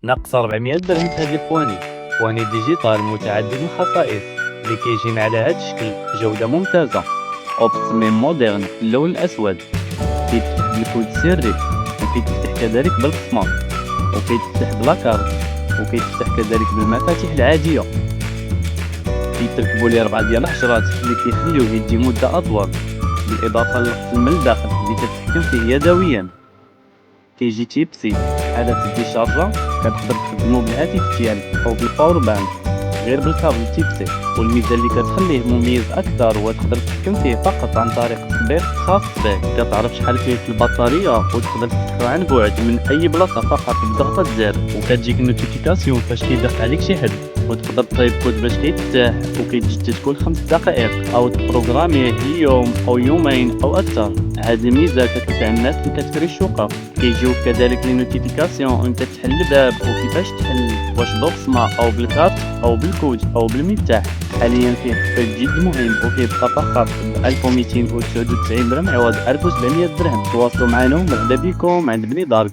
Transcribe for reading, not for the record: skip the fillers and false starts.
ناقص 400 درهم في هاد الفواني. فواني ديجيتال متعدد الخصائص اللي كيجينا على هاد الشكل، جودة ممتازة وبتصميم مودرن. اللون الأسود كيتفتح بالكود السري، وكيتفتح كذلك بالقسمة، وكيتفتح بلاكارت، وكيتفتح كذلك بالمفاتيح العادية. كيتركبوا ليه 4 ديال الحجرات اللي كيخليوه يدي مدة أطول، بالإضافة للقفل من الداخل اللي كتحكم فيه يدويا. كيجي تيب سي، حالة الديشارجا كتقدر تخدمو بالهاتف ديالك أو بالباور بانك غير بالكابل تيب سي. والميزة اللي كتخليه مميز أكثر هو تقدر تحكم فيه فقط عن طريق تطبيق خاص به، كتعرف شحال فيه في البطارية وتقدر تفتحو عن بعد من أي بلاصة فقط بضغطة زر، وكتجيك نوتيفيكاسيون فاش كيدق عليك شي حد، وتقدر تطيب كود باش كيتفتح وكيتجدد كل 5 دقائق، أو تبروغراميه ليوم أو يومين أو أكثر. هذه الميزة كتنفع الناس اللي كتشري الشقق. كيجيوك كذلك لي نوتيفيكاسيون وانت تحل الباب وكيفاش تحل، واش ببصمة أو بالكارت أو بالكود أو بالمفتاح. حاليا فيه خفض جد مهم وكيبقى فقط ب 1299 درهم عوض 1700 درهم. تواصلوا معنا ومرحبا بكم عند بني دارك.